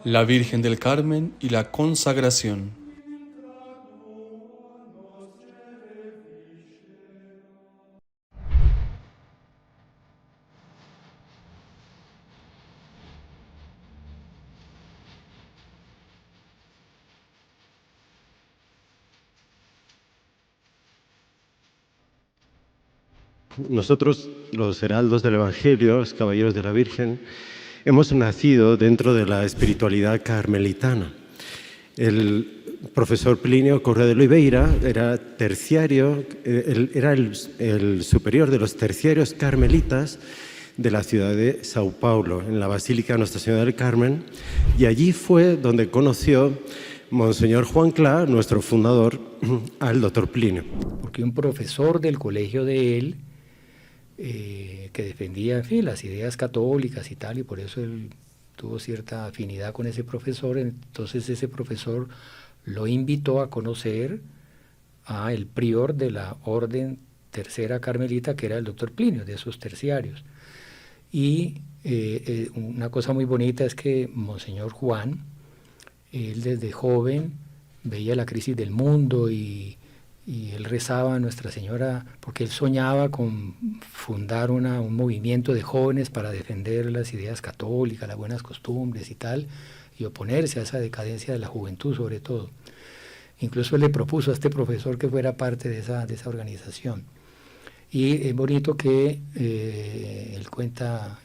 la Virgen del Carmen y la consagración. Nosotros, los heraldos del Evangelio, los caballeros de la Virgen, hemos nacido dentro de la espiritualidad carmelitana. El profesor Plinio Correa de Oliveira era terciario, era el superior de los terciarios carmelitas de la ciudad de Sao Paulo, en la Basílica Nuestra Señora del Carmen, y allí fue donde conoció Monseñor Juan Clá, nuestro fundador, al doctor Plinio. Porque un profesor del colegio de él, que defendía, en fin, las ideas católicas y tal, y por eso él tuvo cierta afinidad con ese profesor. Entonces ese profesor lo invitó a conocer a el prior de la orden tercera carmelita, que era el doctor Plinio, de esos terciarios. Y una cosa muy bonita es que Monseñor Juan, él desde joven veía la crisis del mundo y él rezaba a Nuestra Señora, porque él soñaba con fundar un movimiento de jóvenes para defender las ideas católicas, las buenas costumbres y tal, y oponerse a esa decadencia de la juventud sobre todo. Incluso él le propuso a este profesor que fuera parte de esa organización. Y es bonito que él cuenta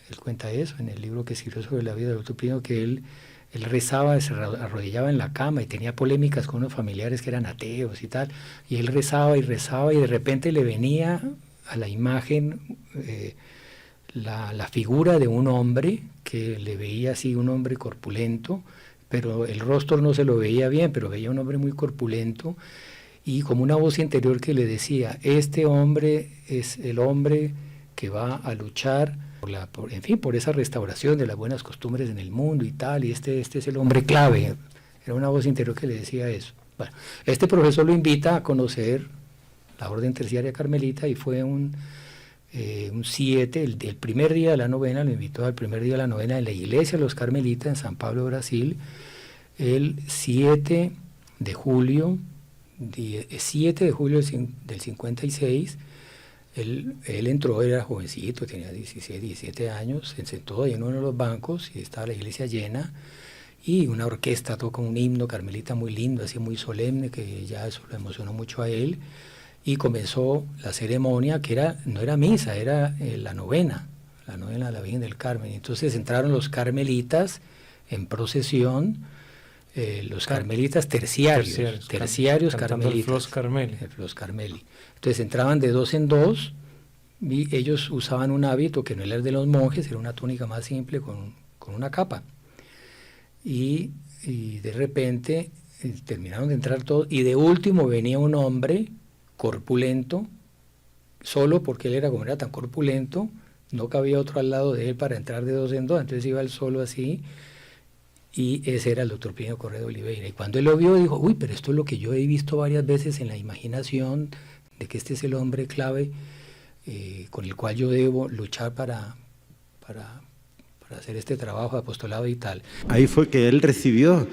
eso en el libro que escribió sobre la vida del doctor Plinio, que él rezaba, se arrodillaba en la cama y tenía polémicas con unos familiares que eran ateos y tal, y él rezaba y rezaba, y de repente le venía a la imagen la figura de un hombre, que le veía así, un hombre corpulento, pero el rostro no se lo veía bien, pero veía un hombre muy corpulento, y como una voz interior que le decía: este hombre es el hombre que va a luchar por esa restauración de las buenas costumbres en el mundo y tal, y este es el hombre clave. Era una voz interior que le decía eso. Bueno, este profesor lo invita a conocer la orden terciaria carmelita, y fue un 7, el primer día de la novena, lo invitó al primer día de la novena en la iglesia de los carmelitas en San Pablo, Brasil, el 7 de julio, del 56. Él entró, era jovencito, tenía 16, 17 años, se sentó ahí en uno de los bancos y estaba la iglesia llena, y una orquesta toca un himno carmelita muy lindo, así muy solemne, que ya eso lo emocionó mucho a él, y comenzó la ceremonia, que no era misa, era la novena de la Virgen del Carmen. Entonces entraron los carmelitas en procesión, los carmelitas terciarios carmelitas. El Flos Carmeli. Entonces entraban de dos en dos, y ellos usaban un hábito que no era el de los monjes, era una túnica más simple con una capa. Y de repente terminaron de entrar todos, y de último venía un hombre corpulento, solo porque él como era tan corpulento, no cabía otro al lado de él para entrar de dos en dos, entonces iba él solo así. Y ese era el doctor Plinio Correa de Oliveira. Y cuando él lo vio, dijo: uy, pero esto es lo que yo he visto varias veces en la imaginación, de que este es el hombre clave con el cual yo debo luchar para hacer este trabajo de apostolado y tal. Ahí fue que él recibió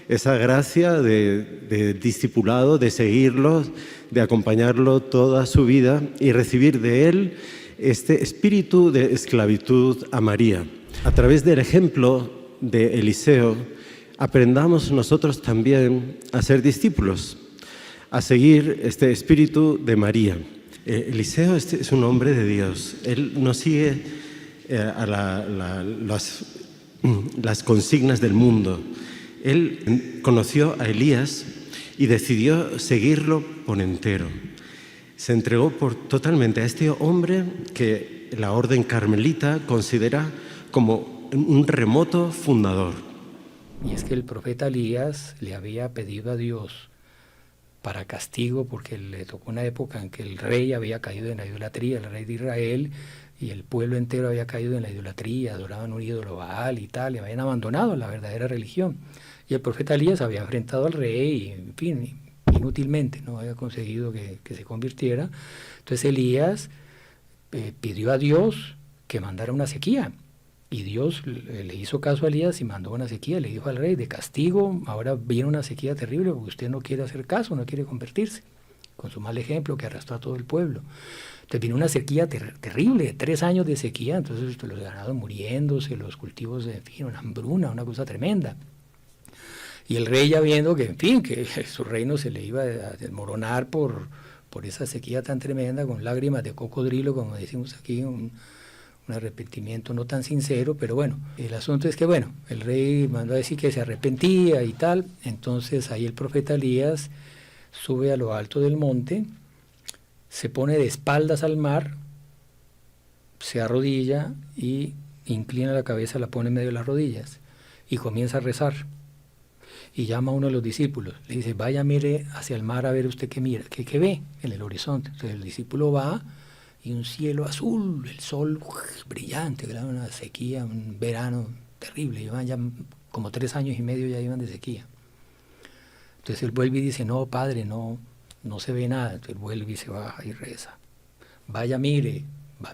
esa gracia de discipulado, de seguirlo, de acompañarlo toda su vida, y recibir de él este espíritu de esclavitud a María. A través del ejemplo de Eliseo, aprendamos nosotros también a ser discípulos, a seguir este espíritu de María. Eliseo es un hombre de Dios. Él no sigue las consignas del mundo. Él conoció a Elías y decidió seguirlo por entero. Se entregó totalmente a este hombre que la orden carmelita considera como un remoto fundador. Y es que el profeta Elías le había pedido a Dios para castigo, porque le tocó una época en que el rey había caído en la idolatría, el rey de Israel, y el pueblo entero había caído en la idolatría, adoraban un ídolo Baal y tal, y habían abandonado la verdadera religión. Y el profeta Elías había enfrentado al rey, y, en fin, inútilmente, no había conseguido que se convirtiera. Entonces Elías pidió a Dios que mandara una sequía, Y Dios le hizo caso a Elías y mandó una sequía. Le dijo al rey, de castigo, ahora viene una sequía terrible porque usted no quiere hacer caso, no quiere convertirse, con su mal ejemplo que arrastró a todo el pueblo. Entonces vino una sequía terrible, 3 años de sequía, entonces los ganados muriéndose, los cultivos, en fin, una hambruna, una cosa tremenda. Y el rey ya viendo que, en fin, que su reino se le iba a desmoronar por esa sequía tan tremenda, con lágrimas de cocodrilo, como decimos aquí, un arrepentimiento no tan sincero, pero bueno, el asunto es que, bueno, el rey mandó a decir que se arrepentía y tal, entonces ahí el profeta Elías sube a lo alto del monte, se pone de espaldas al mar, se arrodilla y inclina la cabeza, la pone en medio de las rodillas y comienza a rezar. Y llama a uno de los discípulos, le dice, vaya, mire hacia el mar a ver usted qué mira, qué ve en el horizonte. Entonces el discípulo va y un cielo azul, el sol brillante, claro, una sequía, un verano terrible, llevan ya como 3 años y medio ya iban de sequía. Entonces él vuelve y dice, no, padre, no se ve nada. Entonces él vuelve y se baja y reza. Vaya, mire,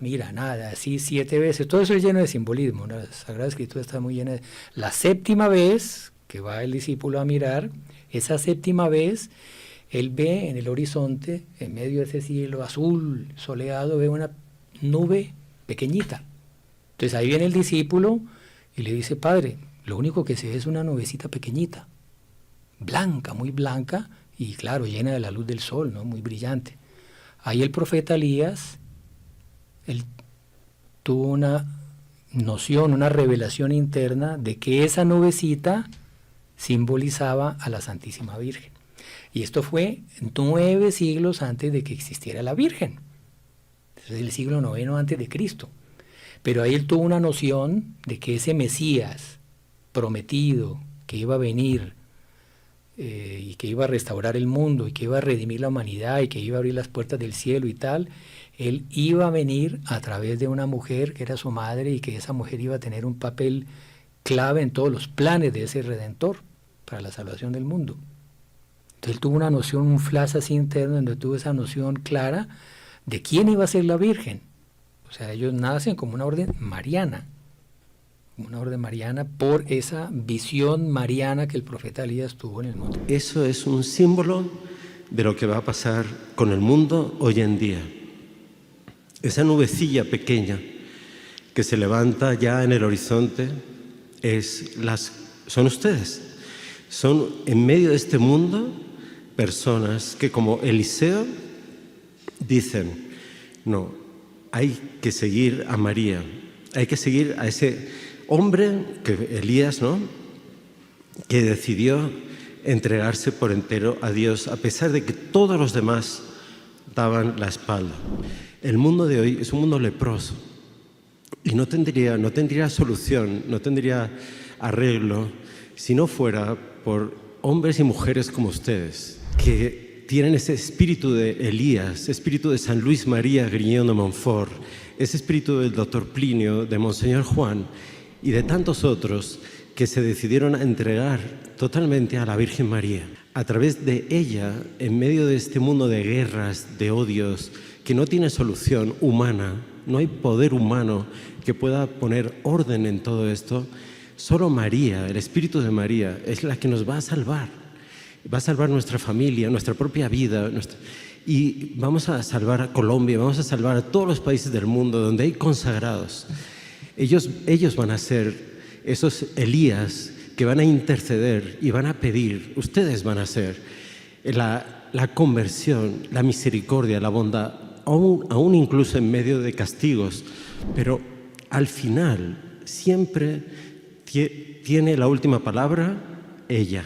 mira, nada, así 7 veces. Todo eso es lleno de simbolismo, ¿no? La Sagrada Escritura está muy llena de... La 7ª vez que va el discípulo a mirar, esa 7ª vez, él ve en el horizonte, en medio de ese cielo azul, soleado, ve una nube pequeñita. Entonces ahí viene el discípulo y le dice, padre, lo único que se ve es una nubecita pequeñita, blanca, muy blanca, y claro, llena de la luz del sol, ¿no? Muy brillante. Ahí el profeta Elías, él tuvo una noción, una revelación interna de que esa nubecita simbolizaba a la Santísima Virgen. Y esto fue 9 siglos antes de que existiera la Virgen. Es el siglo IX antes de Cristo. Pero ahí él tuvo una noción de que ese Mesías prometido, que iba a venir y que iba a restaurar el mundo y que iba a redimir la humanidad y que iba a abrir las puertas del cielo y tal, él iba a venir a través de una mujer que era su madre y que esa mujer iba a tener un papel clave en todos los planes de ese Redentor para la salvación del mundo. Entonces él tuvo una noción, un flash así interno, donde tuvo esa noción clara de quién iba a ser la Virgen. O sea, ellos nacen como una orden mariana, por esa visión mariana que el profeta Elías tuvo en el monte. Eso es un símbolo de lo que va a pasar con el mundo hoy en día. Esa nubecilla pequeña que se levanta ya en el horizonte son ustedes. Son en medio de este mundo personas que, como Eliseo, dicen, no, hay que seguir a María, hay que seguir a ese hombre, Elías, ¿no?, que decidió entregarse por entero a Dios, a pesar de que todos los demás daban la espalda. El mundo de hoy es un mundo leproso y no tendría solución, no tendría arreglo si no fuera por hombres y mujeres como ustedes, que tienen ese espíritu de Elías, espíritu de San Luis María Grignon de Montfort, ese espíritu del doctor Plinio, de Monseñor Juan y de tantos otros que se decidieron a entregar totalmente a la Virgen María. A través de ella, en medio de este mundo de guerras, de odios, que no tiene solución humana, no hay poder humano que pueda poner orden en todo esto, solo María, el Espíritu de María, es la que nos va a salvar nuestra familia, nuestra propia vida, y vamos a salvar a Colombia, vamos a salvar a todos los países del mundo donde hay consagrados. Ellos van a ser esos Elías que van a interceder y van a pedir, ustedes van a ser la conversión, la misericordia, la bondad, aún incluso en medio de castigos, pero al final siempre tiene la última palabra ella,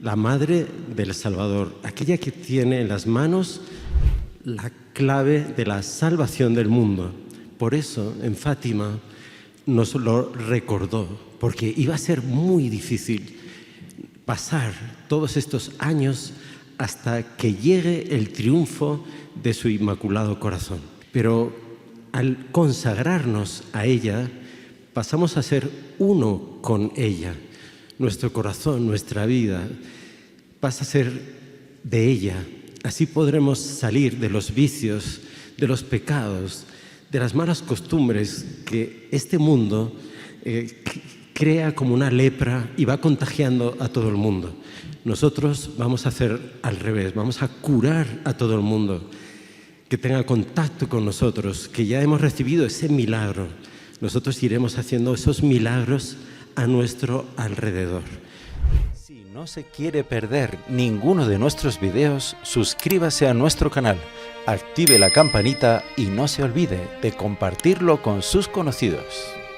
la Madre del Salvador, aquella que tiene en las manos la clave de la salvación del mundo. Por eso en Fátima nos lo recordó, porque iba a ser muy difícil pasar todos estos años hasta que llegue el triunfo de su Inmaculado Corazón. Pero al consagrarnos a ella, pasamos a ser uno con ella. Nuestro corazón, nuestra vida, pasa a ser de ella. Así podremos salir de los vicios, de los pecados, de las malas costumbres que este mundo crea como una lepra y va contagiando a todo el mundo. Nosotros vamos a hacer al revés, vamos a curar a todo el mundo, que tenga contacto con nosotros, que ya hemos recibido ese milagro. Nosotros iremos haciendo esos milagros a nuestro alrededor. Si no se quiere perder ninguno de nuestros videos, suscríbase a nuestro canal, active la campanita y no se olvide de compartirlo con sus conocidos.